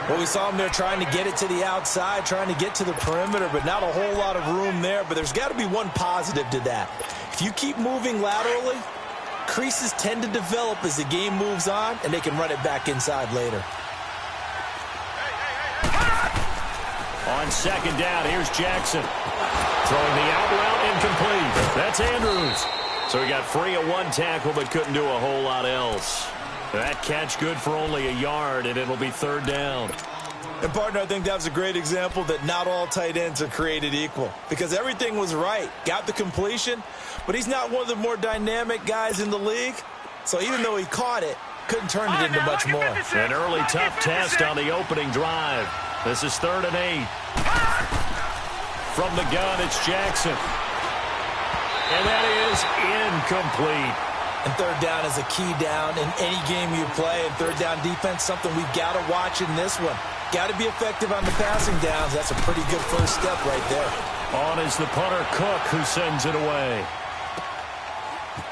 Well, we saw him there trying to get it to the outside, trying to get to the perimeter, but not a whole lot of room there. But there's got to be one positive to that. If you keep moving laterally, creases tend to develop as the game moves on, and they can run it back inside later. On second down, here's Jackson. Throwing the out route, incomplete. That's Andrews. So he got free of one tackle, but couldn't do a whole lot else. That catch good for only a yard, and it'll be third down. And, partner, I think that was a great example that not all tight ends are created equal, because everything was right. Got the completion, but he's not one of the more dynamic guys in the league. So even though he caught it, couldn't turn it into much more. An early tough test on the opening drive. This is 3rd and 8. From the gun, it's Jackson. And that is incomplete. And third down is a key down in any game you play. And third down defense, something we've got to watch in this one. Got to be effective on the passing downs. That's a pretty good first step right there. On is the punter, Cook, who sends it away.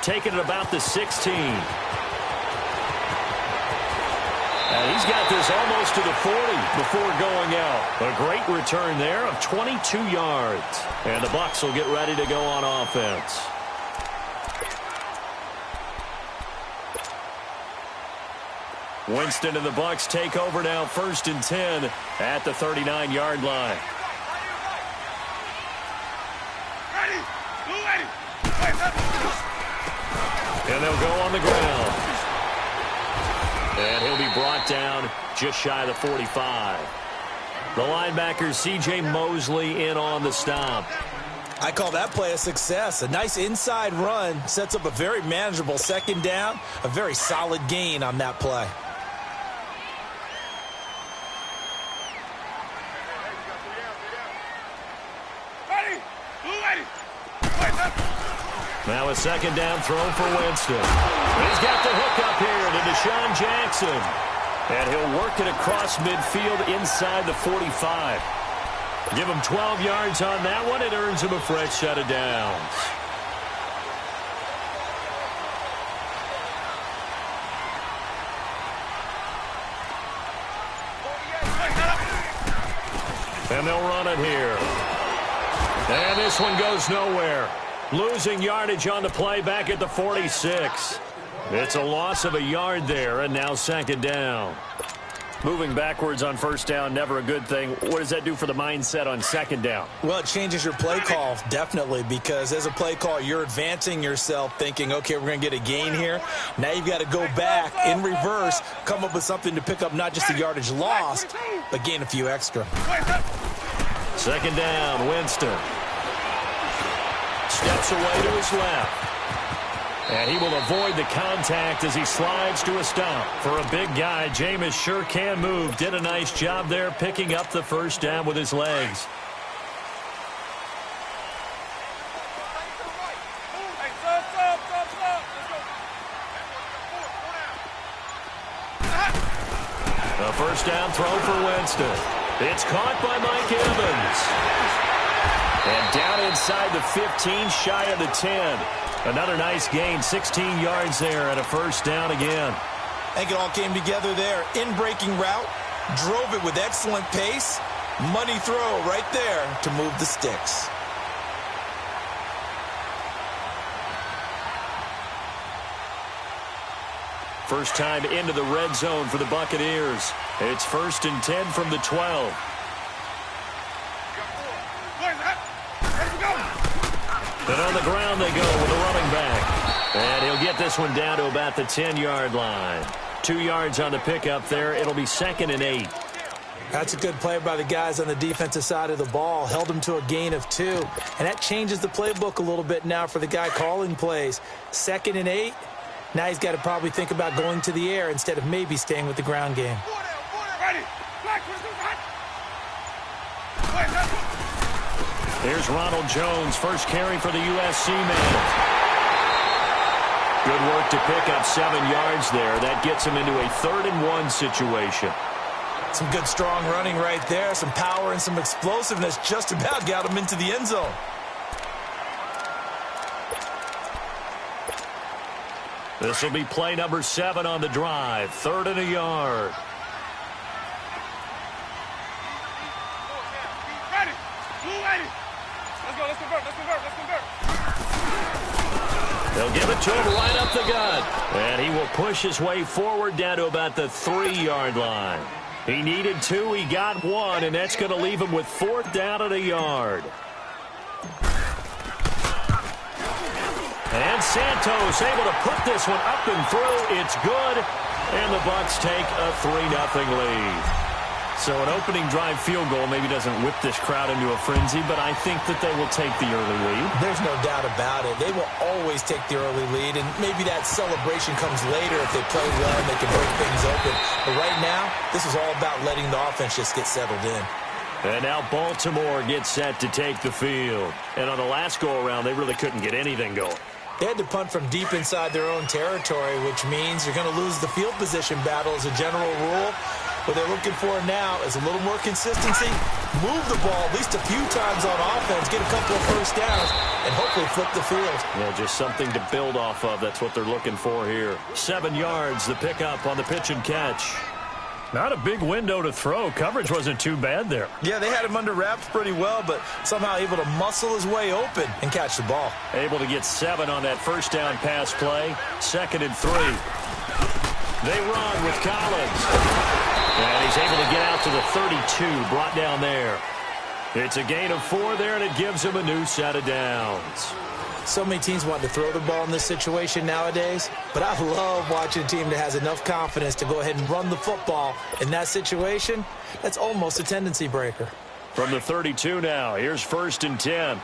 Taking it about the 16. And he's got this almost to the 40 before going out. A great return there of 22 yards. And the Bucs will get ready to go on offense. Winston and the Bucs take over now, 1st and 10 at the 39-yard line. And they'll go on the ground. And he'll be brought down just shy of the 45. The linebacker, C.J. Mosley, in on the stop. I call that play a success. A nice inside run sets up a very manageable second down. A very solid gain on that play. Now a second down throw for Winston. He's got the hook up here to Deshaun Jackson. And he'll work it across midfield inside the 45. Give him 12 yards on that one. It earns him a fresh set of downs. And they'll run it here. And this one goes nowhere. Losing yardage on the play back at the 46. It's a loss of a yard there, and now second down. Moving backwards on first down, never a good thing. What does that do for the mindset on second down? Well, it changes your play call, definitely, because as a play call, you're advancing yourself thinking, okay, we're going to get a gain here. Now you've got to go back in reverse, come up with something to pick up not just the yardage lost, but gain a few extra. Second down, Winston. Steps away to his left. And he will avoid the contact as he slides to a stop. For a big guy, Jameis sure can move. Did a nice job there picking up the first down with his legs. A first down throw for Winston. It's caught by Mike Evans. And down inside the 15, shy of the 10. Another nice gain, 16 yards there and a first down again. I think it all came together there. In-breaking route, drove it with excellent pace. Money throw right there to move the sticks. First time into the red zone for the Buccaneers. It's 1st and 10 from the 12. And on the ground they go with a running back. And he'll get this one down to about the 10-yard line. 2 yards on the pickup there. It'll be 2nd and 8. That's a good play by the guys on the defensive side of the ball. Held them to a gain of 2. And that changes the playbook a little bit now for the guy calling plays. 2nd and 8. Now he's got to probably think about going to the air instead of maybe staying with the ground game. Here's Ronald Jones, first carry for the USC man. Good work to pick up 7 yards there. That gets him into a 3rd and 1 situation. Some good strong running right there. Some power and some explosiveness just about got him into the end zone. This will be play number 7 on the drive. 3rd and a yard. They'll give it to him right up the gut. And he will push his way forward down to about the 3-yard line. He needed 2, he got 1, and that's going to leave him with 4th down at a yard. And Santos able to put this one up and through. It's good, and the Bucs take a 3-0 lead. So an opening drive field goal maybe doesn't whip this crowd into a frenzy, but I think that they will take the early lead. There's no doubt about it. They will always take the early lead, and maybe that celebration comes later if they play well and they can break things open. But right now, this is all about letting the offense just get settled in. And now Baltimore gets set to take the field. And on the last go-around, they really couldn't get anything going. They had to punt from deep inside their own territory, which means you're going to lose the field position battle as a general rule. What they're looking for now is a little more consistency, move the ball at least a few times on offense, get a couple of first downs, and hopefully flip the field. Yeah, just something to build off of. That's what they're looking for here. 7 yards, the pickup on the pitch and catch. Not a big window to throw. Coverage wasn't too bad there. Yeah, they had him under wraps pretty well, but somehow able to muscle his way open and catch the ball. Able to get 7 on that first down pass play. 2nd and 3. They run with Collins. And he's able to get out to the 32, brought down there. It's a gain of 4 there, and it gives him a new set of downs. So many teams want to throw the ball in this situation nowadays, but I love watching a team that has enough confidence to go ahead and run the football. In that situation, that's almost a tendency breaker. From the 32 now, here's 1st and 10.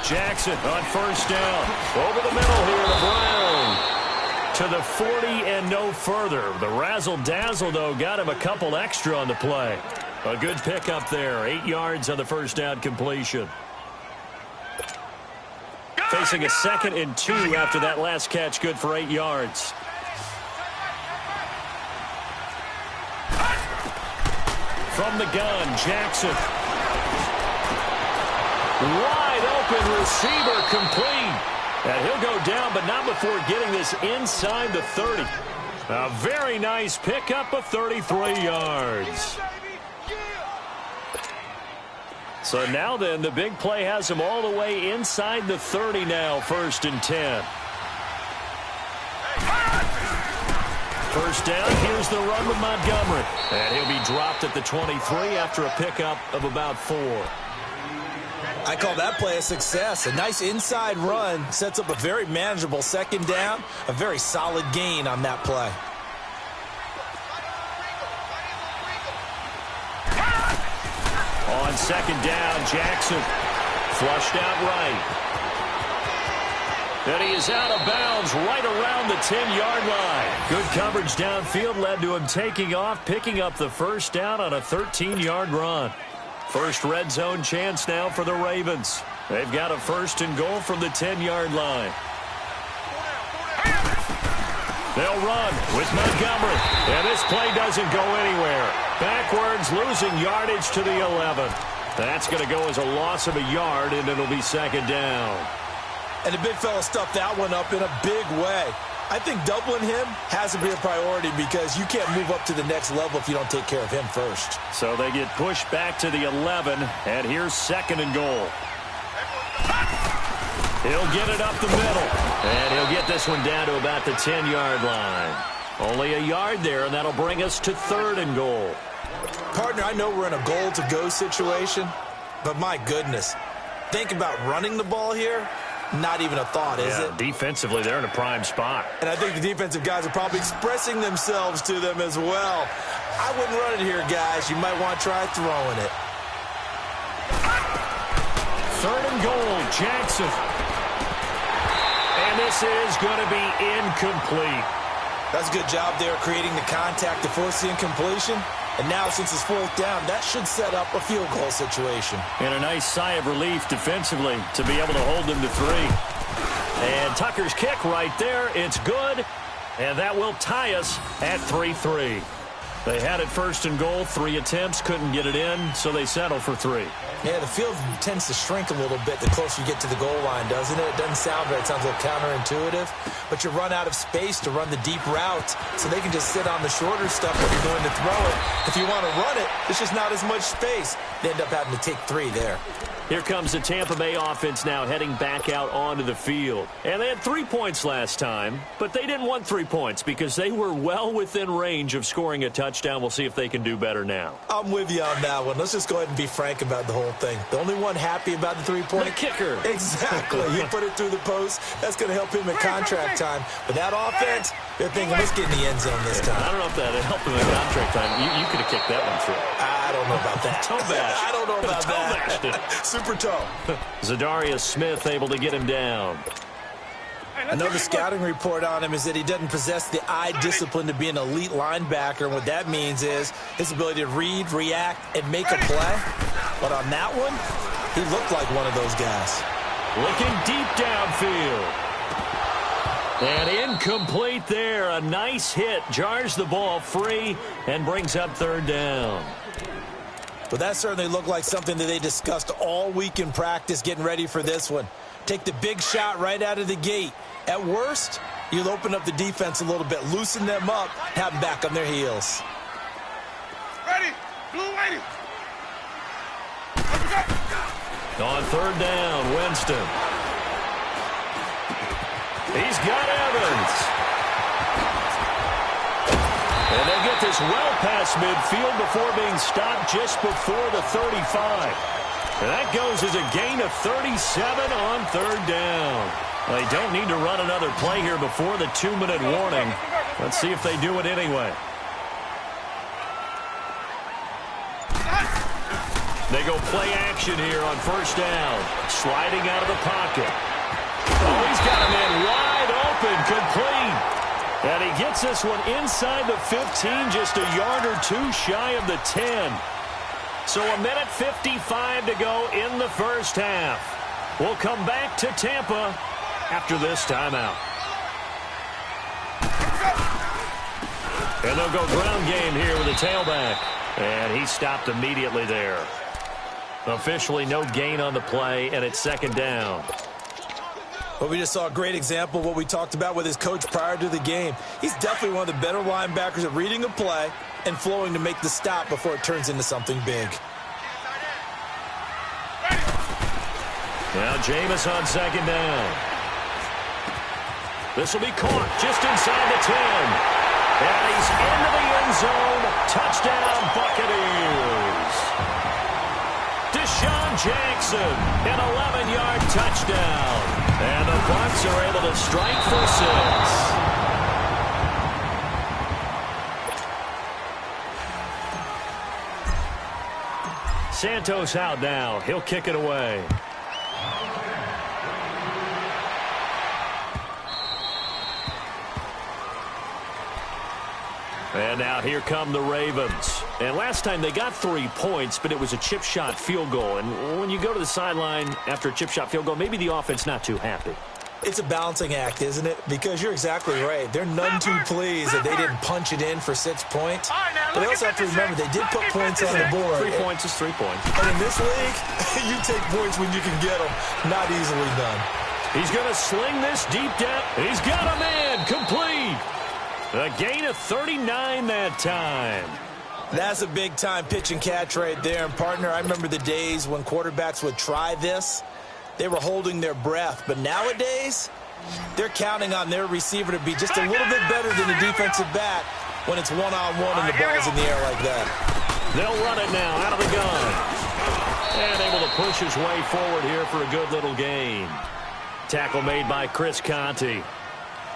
Jackson on first down. Over the middle here to Brown. To the 40 and no further. The razzle-dazzle, though, got him a couple extra on the play. A good pickup there. 8 yards on the first down completion. Facing a 2nd and 2 after that last catch. Good for 8 yards. From the gun, Jackson. Wide open receiver complete. And he'll go down, but not before getting this inside the 30. A very nice pickup of 33 yards. So now then, the big play has him all the way inside the 30 now, 1st and 10. First down, here's the run with Montgomery. And he'll be dropped at the 23 after a pickup of about 4. I call that play a success. A nice inside run sets up a very manageable 2nd down. A very solid gain on that play. On 2nd down, Jackson flushed out right. And he is out of bounds right around the 10-yard line. Good coverage downfield led to him taking off, picking up the first down on a 13-yard run. First red zone chance now for the Ravens. They've got a 1st and goal from the 10-yard line. They'll run with Montgomery. And this play doesn't go anywhere. Backwards, losing yardage to the 11. That's going to go as a loss of a yard, and it'll be 2nd down. And the big fella stuffed that one up in a big way. I think doubling him has to be a priority because you can't move up to the next level if you don't take care of him first. So they get pushed back to the 11, and here's 2nd and goal. He'll get it up the middle, and he'll get this one down to about the 10-yard line. Only a yard there, and that'll bring us to 3rd and goal. Partner, I know we're in a goal-to-go situation, but my goodness, think about running the ball here. Not even a thought, is it? Defensively, they're in a prime spot. And I think the defensive guys are probably expressing themselves to them as well. I wouldn't run it here, guys. You might want to try throwing it. 3rd and goal, Jackson. And this is going to be incomplete. That's a good job there creating the contact to force the incompletion. And now, since it's 4th down, that should set up a field goal situation. And a nice sigh of relief defensively to be able to hold them to 3. And Tucker's kick right there. It's good. And that will tie us at 3-3. They had it first and goal, 3 attempts, couldn't get it in, so they settle for 3. Yeah, the field tends to shrink a little bit the closer you get to the goal line, doesn't it? It doesn't sound right. It sounds a little counterintuitive. But you run out of space to run the deep routes, so they can just sit on the shorter stuff when you're going to throw it. If you want to run it, there's just not as much space. They end up having to take 3 there. Here comes the Tampa Bay offense now heading back out onto the field. And they had 3 points last time, but they didn't want 3 points because they were well within range of scoring a touchdown. We'll see if they can do better now. I'm with you on that one. Let's just go ahead and be frank about the whole thing. The only one happy about the 3-point? The kicker. Exactly. You put it through the post. That's going to help him in contract time. But that offense, they're thinking, let's get in the end zone this time. I don't know if that helped him in contract time. You could have kicked that one through. I don't know about that. Toe bash. I don't know about that. Super toe. Zadarius Smith able to get him down. I know the scouting report on him is that he doesn't possess the eye discipline to be an elite linebacker. And what that means is his ability to read, react, and make a play. But on that one, he looked like one of those guys. Looking deep downfield. And incomplete there. A nice hit. Jars the ball free and brings up 3rd down. But that certainly looked like something that they discussed all week in practice getting ready for this one. Take the big shot right out of the gate. At worst, you'll open up the defense a little bit, loosen them up, have them back on their heels. Ready, blue lady. On 3rd down, Winston. He's got Evans. And they get this well past midfield before being stopped just before the 35. And that goes as a gain of 37 on 3rd down. They don't need to run another play here before the 2-minute warning. Let's see if they do it anyway. They go play action here on 1st down. Sliding out of the pocket. Oh, he's got him in wide open, complete. And he gets this one inside the 15, just a yard or 2 shy of the 10. So 1:55 to go in the first half. We'll come back to Tampa after this timeout. And they'll go ground game here with a tailback. And he stopped immediately there. Officially no gain on the play, and it's 2nd down. Well, we just saw a great example of what we talked about with his coach prior to the game. He's definitely one of the better linebackers at reading a play and flowing to make the stop before it turns into something big. Now Jameis on 2nd down. This will be caught just inside the 10. And he's into the end zone. Touchdown, Buccaneers. Deshaun Jackson, an 11-yard touchdown. And the Bucs are able to strike for 6. Santos out now. He'll kick it away. And now here come the Ravens. And last time they got 3 points, but it was a chip shot field goal. And when you go to the sideline after a chip shot field goal, maybe the offense not too happy. It's a balancing act, isn't it? Because you're exactly right. They're none too pleased that they didn't punch it in for 6 points. But they also have to remember they did put points on the board. 3 points is 3 points. And in this league, you take points when you can get them. Not easily done. He's going to sling this deep down. He's got a man complete. A gain of 39 that time. That's a big-time pitch and catch right there. And, partner, I remember the days when quarterbacks would try this. They were holding their breath. But nowadays, they're counting on their receiver to be just a little bit better than the defensive back when it's one-on-one and the ball's in the air like that. They'll run it now out of the gun. And able to push his way forward here for a good little gain. Tackle made by Chris Conte.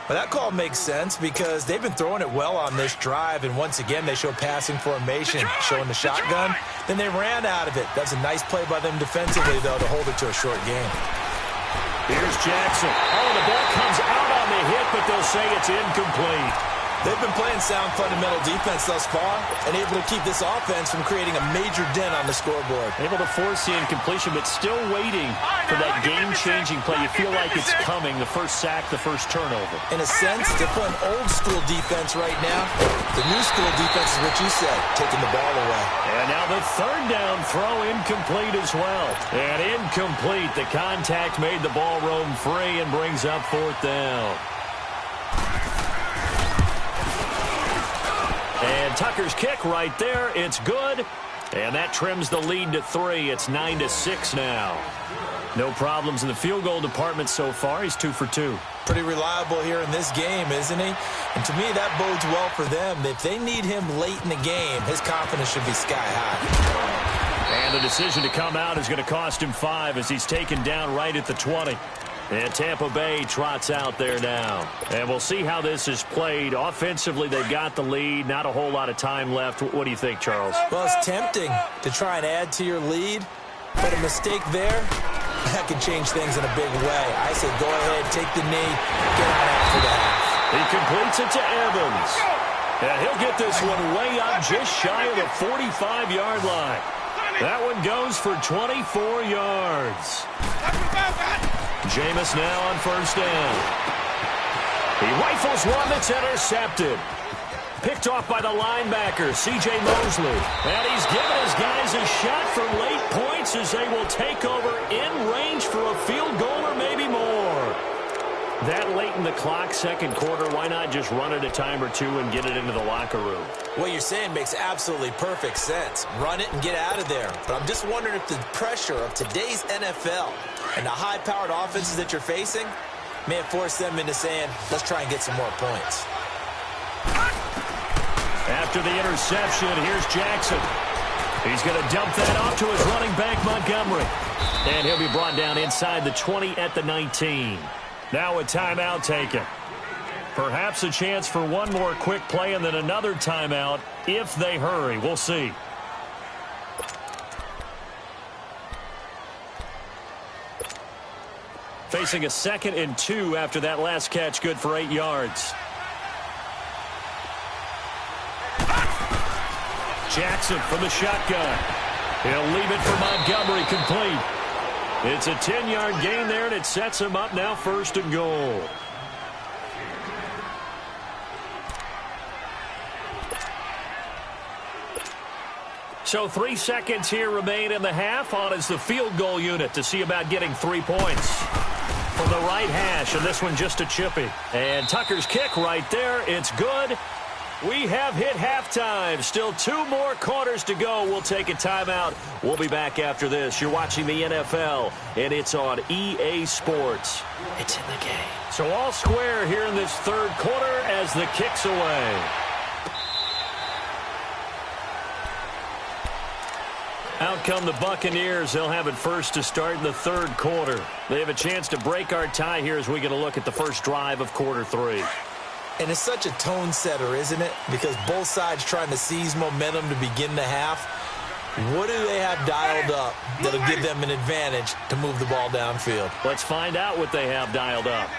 Well, that call makes sense because they've been throwing it well on this drive, and once again they show passing formation, showing the shotgun. Then they ran out of it. That's a nice play by them defensively, though, to hold it to a short game. Here's Jackson. Oh, the ball comes out on the hit, but they'll say it's incomplete. They've been playing sound fundamental defense thus far and able to keep this offense from creating a major dent on the scoreboard. Able to force the incompletion, but still waiting for that game-changing play. You feel like it's coming, the first sack, the first turnover. In a sense, they're playing old-school defense right now. The new-school defense is what you said, taking the ball away. And now the third down throw incomplete as well. And incomplete. The contact made the ball roam free and brings up fourth down. And Tucker's kick right there. It's good. And that trims the lead to 3. It's 9-6 now. No problems in the field goal department so far. He's 2 for 2. Pretty reliable here in this game, isn't he? And to me, that bodes well for them. If they need him late in the game, his confidence should be sky high. And the decision to come out is going to cost him 5 as he's taken down right at the 20. And Tampa Bay trots out there now. And we'll see how this is played. Offensively, they've got the lead. Not a whole lot of time left. What do you think, Charles? Well, it's tempting to try and add to your lead. But a mistake there, that could change things in a big way. I say go ahead, take the knee, get on after the half. He completes it to Evans. And he'll get this one way up just shy of the 45-yard line. That one goes for 24 yards. Jameis now on first down. He rifles one that's intercepted. Picked off by the linebacker, C.J. Mosley. And he's given his guys a shot for late points as they will take over in range for a field goal or maybe more. That late in the clock, second quarter, why not just run it a time or two and get it into the locker room? What you're saying makes absolutely perfect sense. Run it and get out of there. But I'm just wondering if the pressure of today's NFL and the high-powered offenses that you're facing may have forced them into saying, let's try and get some more points. After the interception, here's Jackson. He's going to dump that off to his running back, Montgomery. And he'll be brought down inside the 20 at the 19. Now a timeout taken. Perhaps a chance for one more quick play and then another timeout if they hurry. We'll see. Facing a 2nd and 2 after that last catch, good for 8 yards. Jackson from the shotgun. He'll leave it for Montgomery, complete. It's a 10-yard gain there, and it sets him up now 1st and goal. So 3 seconds here remain in the half. On is the field goal unit to see about getting 3 points. From the right hash, and this one just a chippy. And Tucker's kick right there. It's good. We have hit halftime. Still 2 more quarters to go. We'll take a timeout. We'll be back after this. You're watching the NFL, and it's on EA Sports. It's in the game. So all square here in this 3rd quarter as the kick's away. Out come the Buccaneers. They'll have it first to start in the 3rd quarter. They have a chance to break our tie here as we get a look at the first drive of quarter 3. And it's such a tone setter, isn't it? Because both sides trying to seize momentum to begin the half. What do they have dialed up that'll give them an advantage to move the ball downfield? Let's find out what they have dialed up.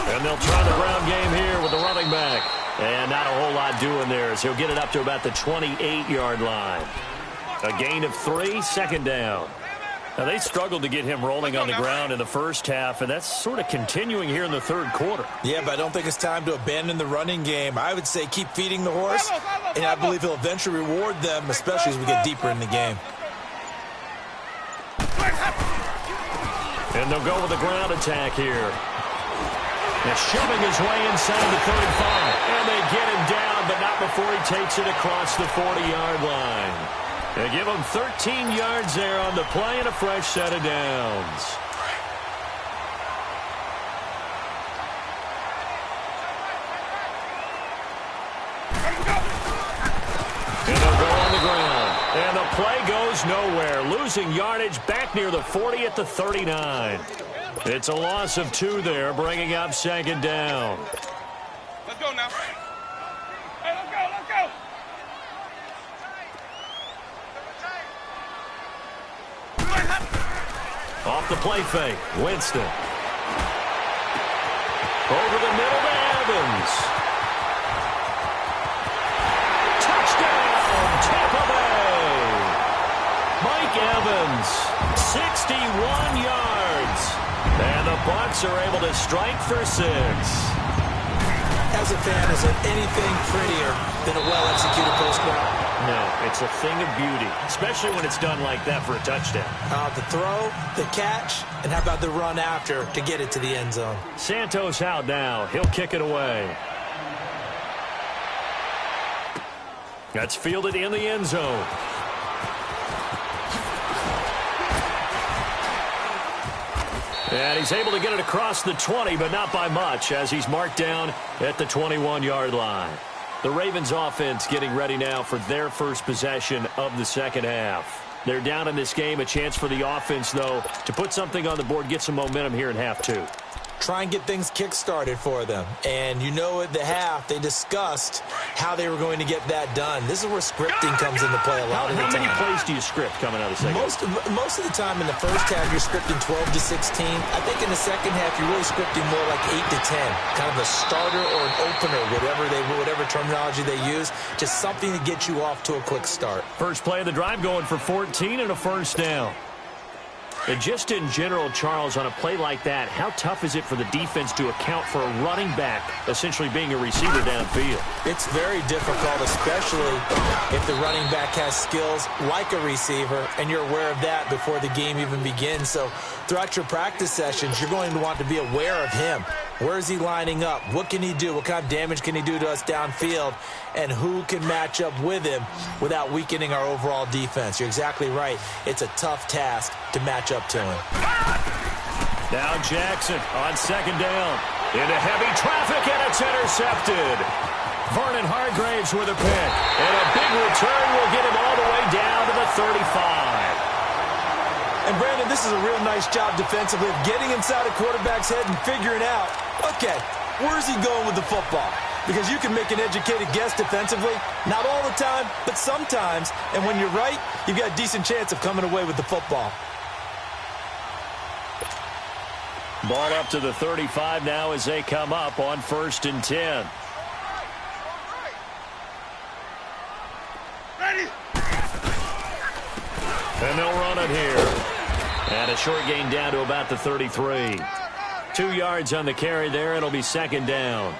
And they'll try the ground game here with the running back. And not a whole lot doing there as he'll get it up to about the 28-yard line. A gain of 3, 2nd down. Now, they struggled to get him rolling on the ground in the first half, and that's sort of continuing here in the 3rd quarter. Yeah, but I don't think it's time to abandon the running game. I would say keep feeding the horse, and I believe he'll eventually reward them, especially as we get deeper in the game. And they'll go with a ground attack here. And shoving his way inside the 35. And they get him down, but not before he takes it across the 40-yard line. They give him 13 yards there on the play and a fresh set of downs. And they'll go on the ground. And the play goes nowhere. Losing yardage back near the 40 at the 39. It's a loss of 2 there, bringing up 2nd down. Let's go now. Hey, let's go, let's go. Off the play fake, Winston. Over the middle to Evans. Touchdown, Tampa Bay. Mike Evans, 61 yards. And the Bucs are able to strike for 6. As a fan, is there anything prettier than a well-executed post route? No, it's a thing of beauty, especially when it's done like that for a touchdown. The throw, the catch, and how about the run after to get it to the end zone? Santos out now. He'll kick it away. That's fielded in the end zone. And he's able to get it across the 20, but not by much, as he's marked down at the 21-yard line. The Ravens offense getting ready now for their first possession of the second half. They're down in this game. A chance for the offense, though, to put something on the board, get some momentum here in half 2. Try and get things kick-started for them. And you know at the half, they discussed how they were going to get that done. This is where scripting comes into play a lot of the time. How many plays do you script coming out of the second half? Most of the time in the first half, you're scripting 12 to 16. I think in the second half, you're really scripting more like 8 to 10. Kind of a starter or an opener, whatever terminology they use. Just something to get you off to a quick start. First play of the drive going for 14 and a first down. And just in general, Charles, on a play like that, how tough is it for the defense to account for a running back essentially being a receiver downfield? It's very difficult, especially if the running back has skills like a receiver, and you're aware of that before the game even begins. So throughout your practice sessions, you're going to want to be aware of him. Where is he lining up? What can he do? What kind of damage can he do to us downfield? And who can match up with him without weakening our overall defense? You're exactly right. It's a tough task to match up to him. Now Jackson on second down. Into heavy traffic, and it's intercepted. Vernon Hargraves with a pick. And a big return will get him all the way down to the 35. And, Brandon, this is a real nice job defensively of getting inside a quarterback's head and figuring out, okay, where's he going with the football? Because you can make an educated guess defensively, not all the time, but sometimes. And when you're right, you've got a decent chance of coming away with the football. Ball up to the 35 now as they come up on 1st and 10. Ready? And they'll run it here. And a short gain down to about the 33. 2 yards on the carry there. It'll be second down.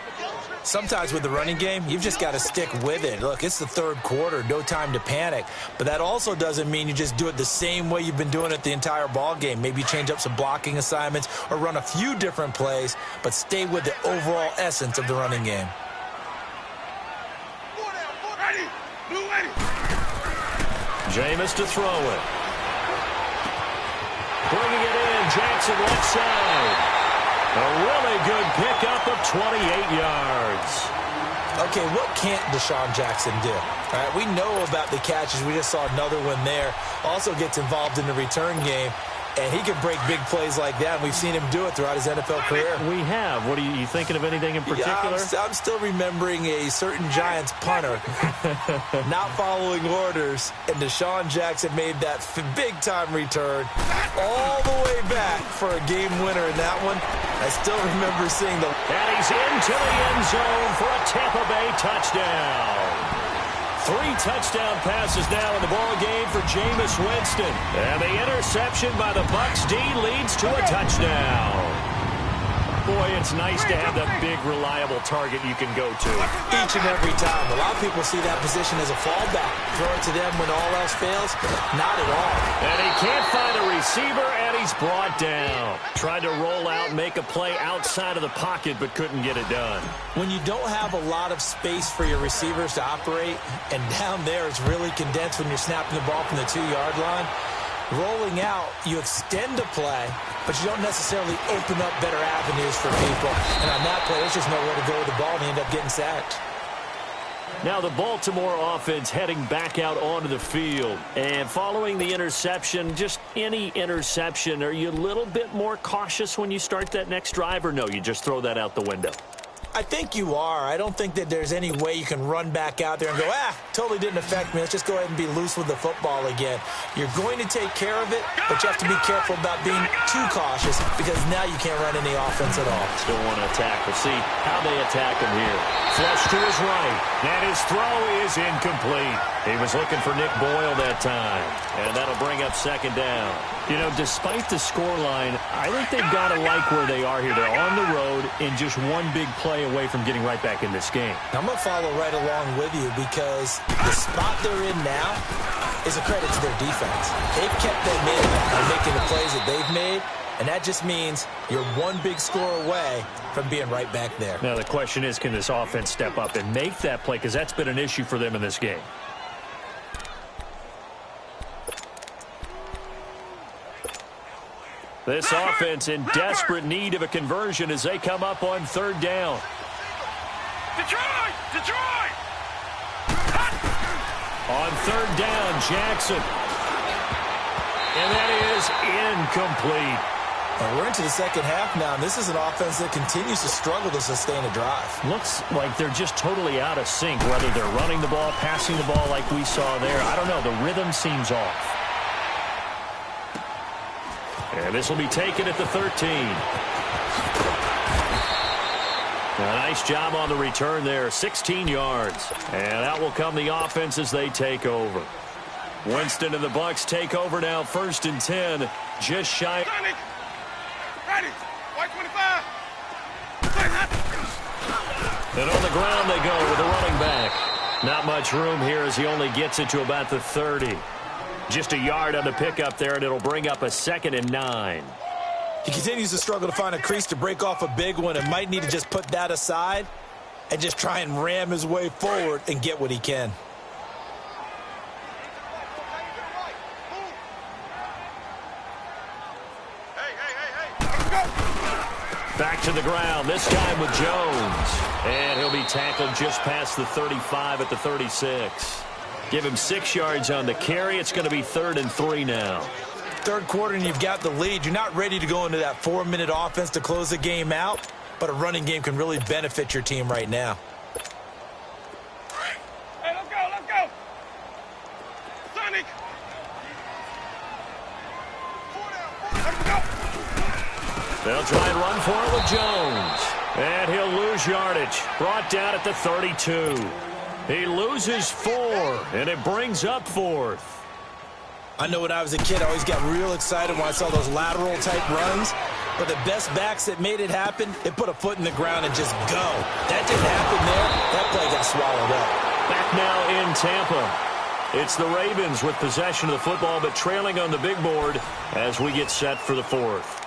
Sometimes with the running game, you've just got to stick with it. Look, it's the third quarter, no time to panic. But that also doesn't mean you just do it the same way you've been doing it the entire ball game. Maybe change up some blocking assignments or run a few different plays, but stay with the overall essence of the running game. Ready? Blue ready. Jameis to throw it. Bringing it in, Jackson left side. A really good pickup of 28 yards. Okay, what can't Deshaun Jackson do? All right, we know about the catches. We just saw another one there. Also gets involved in the return game, and he can break big plays like that. And we've seen him do it throughout his NFL career. We have. What are you thinking of anything in particular? Yeah, I'm still remembering a certain Giants punter not following orders, and Deshaun Jackson made that big-time return all the way back for a game winner in that one. I still remember seeing the... And he's into the end zone for a Tampa Bay touchdown. 3 touchdown passes now in the ball game for Jameis Winston. And the interception by the Bucs D leads to a touchdown. Boy, it's nice to have that big, reliable target you can go to. Each and every time. A lot of people see that position as a fallback. Throw it to them when all else fails? Not at all. And he can't find a receiver, and he's brought down. Tried to roll out and make a play outside of the pocket, but couldn't get it done. When you don't have a lot of space for your receivers to operate, and down there it's really condensed when you're snapping the ball from the 2-yard line, rolling out, you extend a play, but you don't necessarily open up better avenues for people. And on that play, there's just nowhere to go with the ball, and they end up getting sacked. Now the Baltimore offense heading back out onto the field. And following the interception, just any interception, are you a little bit more cautious when you start that next drive, or no, you just throw that out the window? I think you are. I don't think that there's any way you can run back out there and go, totally didn't affect me. Let's just go ahead and be loose with the football again. You're going to take care of it, but you have to be careful about being too cautious because now you can't run any offense at all. Still want to attack. We'll see how they attack him here. Flush to his right, and his throw is incomplete. He was looking for Nick Boyle that time, and that'll bring up second down. You know, despite the scoreline, I think they've got to like where they are here. They're on the road in just one big play away from getting right back in this game. I'm going to follow right along with you because the spot they're in now is a credit to their defense. They've kept them in on making the plays that they've made, and that just means you're one big score away from being right back there. Now, the question is, can this offense step up and make that play? Because that's been an issue for them in this game. This offense in desperate need of a conversion as they come up on third down. Detroit! Detroit! On third down, Jackson. And that is incomplete. And we're into the second half now, and this is an offense that continues to struggle to sustain a drive. Looks like they're just totally out of sync, whether they're running the ball, passing the ball like we saw there. I don't know. The rhythm seems off. And this will be taken at the 13. A nice job on the return there, 16 yards. And out will come the offense as they take over. Winston and the Bucs take over now, 1st and 10, just shy. Ready. White 25. And on the ground they go with the running back. Not much room here as he only gets it to about the 30. Just a yard on the pickup there, and it'll bring up a 2nd and 9. He continues to struggle to find a crease to break off a big one and might need to just put that aside and just try and ram his way forward and get what he can. Back to the ground, this time with Jones. And he'll be tackled just past the 35 at the 36. Give him 6 yards on the carry. It's going to be 3rd and 3 now. Third quarter and you've got the lead. You're not ready to go into that 4-minute offense to close the game out, but a running game can really benefit your team right now. Hey, let's go, let's go. Sonic. Let's go. They'll try and run for it with Jones. And he'll lose yardage. Brought down at the 32. He loses 4, and it brings up 4th. I know when I was a kid, I always got real excited when I saw those lateral-type runs. But the best backs that made it happen, they put a foot in the ground and just go. That didn't happen there. That play got swallowed up. Back now in Tampa. It's the Ravens with possession of the football, but trailing on the big board as we get set for the 4th.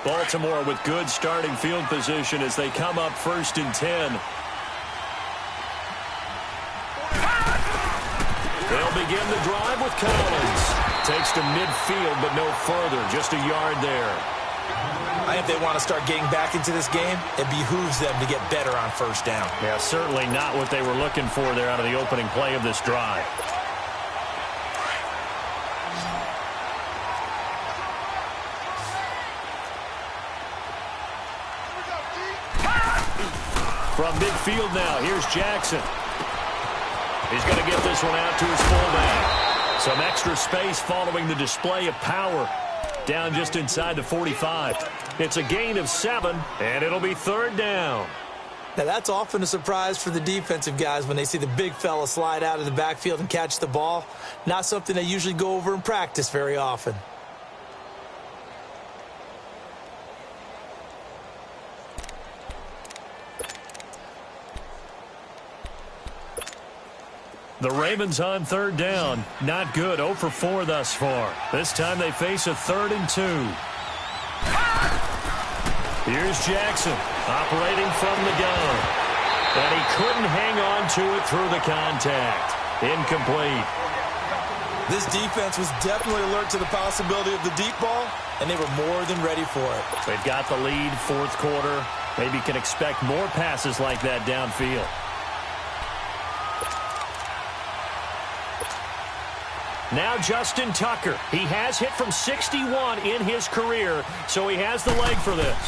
Baltimore with good starting field position as they come up 1st and 10. They'll begin the drive with Collins. Takes to midfield, but no further. Just a yard there. I think if they want to start getting back into this game, it behooves them to get better on 1st down. Yeah, certainly not what they were looking for there out of the opening play of this drive. From midfield now, here's Jackson. He's going to get this one out to his fullback. Some extra space following the display of power. Down just inside the 45. It's a gain of 7, and it'll be 3rd down. Now, that's often a surprise for the defensive guys when they see the big fella slide out of the backfield and catch the ball. Not something they usually go over in practice very often. The Ravens on 3rd down. Not good. 0 for 4 thus far. This time they face a 3rd and 2. Here's Jackson operating from the gun. And he couldn't hang on to it through the contact. Incomplete. This defense was definitely alert to the possibility of the deep ball, and they were more than ready for it. They've got the lead, 4th quarter. Maybe can expect more passes like that downfield. Now Justin Tucker. He has hit from 61 in his career, so he has the leg for this.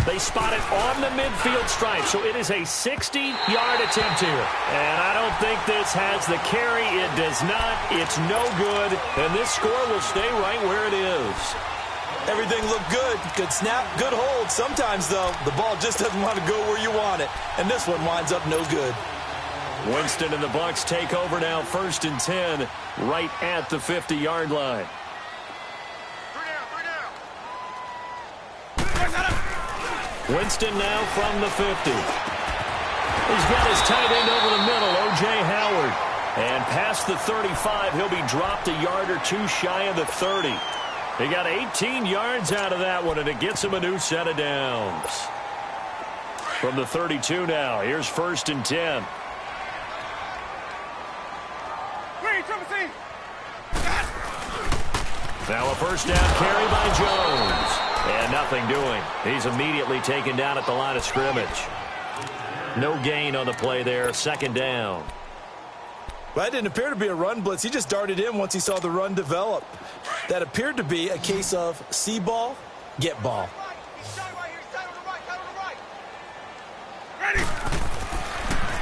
They spot it on the midfield stripe, so it is a 60-yard attempt here. And I don't think this has the carry. It does not. It's no good, and this score will stay right where it is. Everything looked good. Good snap, good hold. Sometimes, though, the ball just doesn't want to go where you want it, and this one winds up no good. Winston and the Bucs take over now, 1st and 10, right at the 50-yard line. Winston now from the 50. He's got his tight end over the middle, O.J. Howard. And past the 35, he'll be dropped a yard or two shy of the 30. He got 18 yards out of that one, and it gets him a new set of downs. From the 32 now, here's 1st and 10. Now a first down carry by Jones. And nothing doing. He's immediately taken down at the line of scrimmage. No gain on the play there. 2nd down. Well, that didn't appear to be a run blitz. He just darted in once he saw the run develop. That appeared to be a case of see ball, get ball.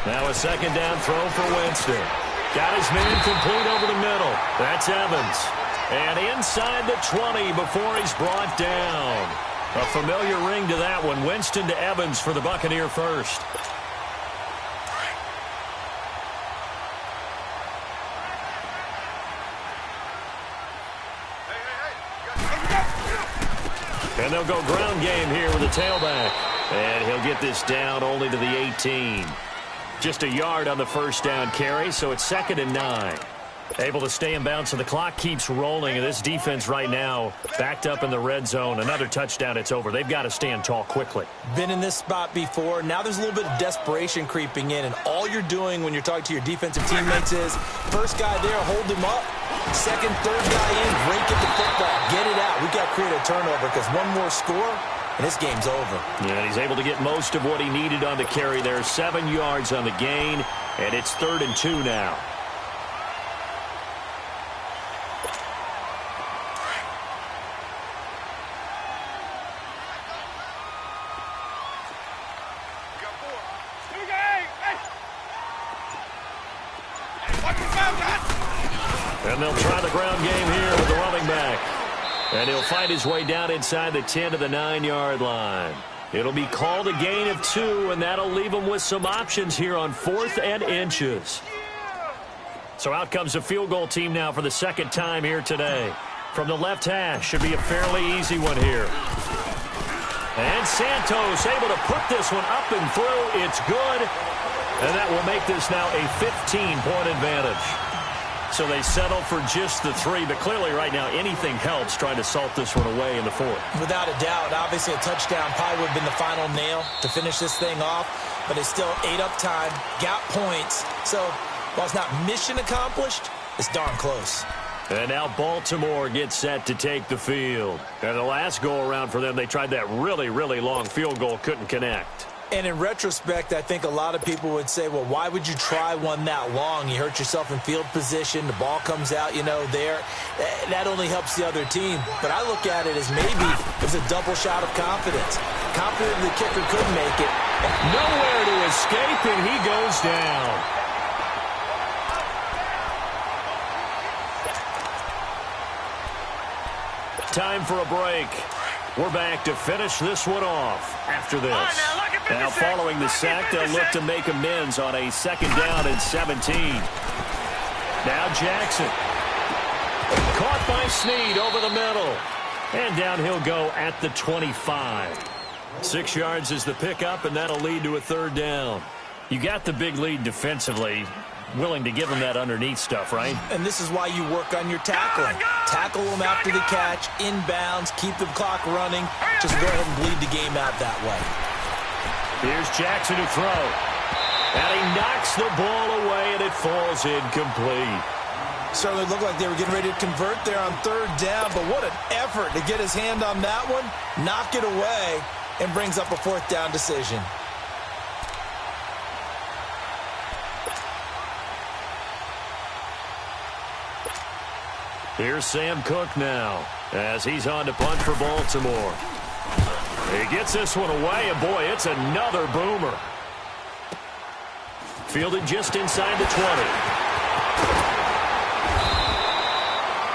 Now a 2nd down throw for Winston. Got his man complete over the middle. That's Evans. And inside the 20 before he's brought down. A familiar ring to that one. Winston to Evans for the Buccaneer first. And they'll go ground game here with the tailback. And he'll get this down only to the 18. Just a yard on the first down carry, so it's 2nd and 9. Able to stay in bounds, so the clock keeps rolling, and this defense right now backed up in the red zone. Another touchdown, it's over. They've got to stand tall quickly. Been in this spot before. Now there's a little bit of desperation creeping in, and all you're doing when you're talking to your defensive teammates is first guy there, hold him up. Second, third guy in, break at the football. Get it out. We've got to create a turnover because one more score, and this game's over. Yeah, he's able to get most of what he needed on the carry there. 7 yards on the gain, and it's 3rd and 2 now. And they'll try the ground game here with the running back. And he'll fight his way down inside the 10 to the 9-yard line. It'll be called a gain of 2, and that'll leave him with some options here on 4th and inches. So out comes the field goal team now for the 2nd time here today. From the left hash, should be a fairly easy one here. And Santos able to put this one up and through. It's good. And that will make this now a 15-point advantage. So they settle for just the 3, but clearly right now anything helps trying to salt this one away in the 4th. Without a doubt, obviously a touchdown probably would have been the final nail to finish this thing off, but it's still ate up time, got points. So while it's not mission accomplished, it's darn close. And now Baltimore gets set to take the field. And the last go-around for them, they tried that really, really long field goal, couldn't connect. And in retrospect, I think a lot of people would say, well, why would you try one that long? You hurt yourself in field position. The ball comes out, there. That only helps the other team. But I look at it as maybe it was a double shot of confidence. Confident the kicker could make it. Nowhere to escape, and he goes down. Time for a break. We're back to finish this one off after this. Now following the sack, they'll look to make amends on a 2nd down and 17. Now Jackson. Caught by Snead over the middle. And down he'll go at the 25. 6 yards is the pickup, and that'll lead to a 3rd down. You got the big lead defensively. Willing to give him that underneath stuff, right? And this is why you work on your tackling. Tackle them after the catch, inbounds, keep the clock running. Just go ahead and bleed the game out that way. Here's Jackson to throw. And he knocks the ball away, and it falls incomplete. Certainly looked like they were getting ready to convert there on 3rd down, but what an effort to get his hand on that one, knock it away, and brings up a 4th down decision. Here's Sam Cook now as he's on to punt for Baltimore. He gets this one away, and boy, it's another boomer. Fielded just inside the 20.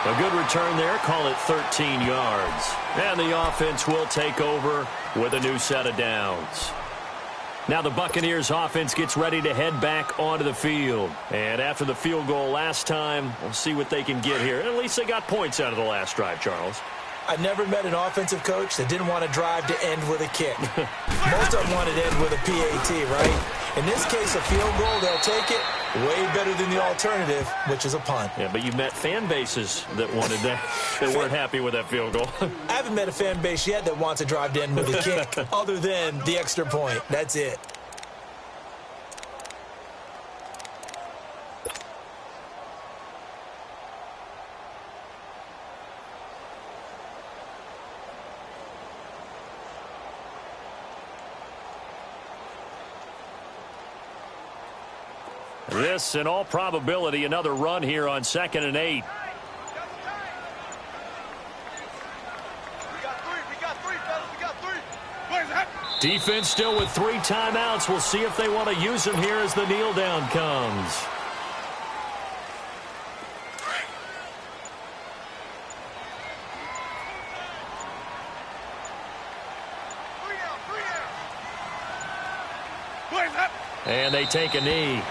A good return there, call it 13 yards. And the offense will take over with a new set of downs. Now the Buccaneers offense gets ready to head back onto the field. And after the field goal last time, we'll see what they can get here. At least they got points out of the last drive, Charles. I never met an offensive coach that didn't want to drive to end with a kick. Most of them want to end with a PAT, right? In this case, a field goal, they'll take it. Way better than the alternative, which is a punt. Yeah, but you've met fan bases that wanted that, that weren't happy with that field goal. I haven't met a fan base yet that wants to drive to end with a kick, other than the extra point. That's it. This, in all probability, another run here on 2nd and 8. We got three, fellas. We got three. Where's that? Defense still with 3 timeouts. We'll see if they want to use them here as the kneel down comes. Where's that? And they take a knee.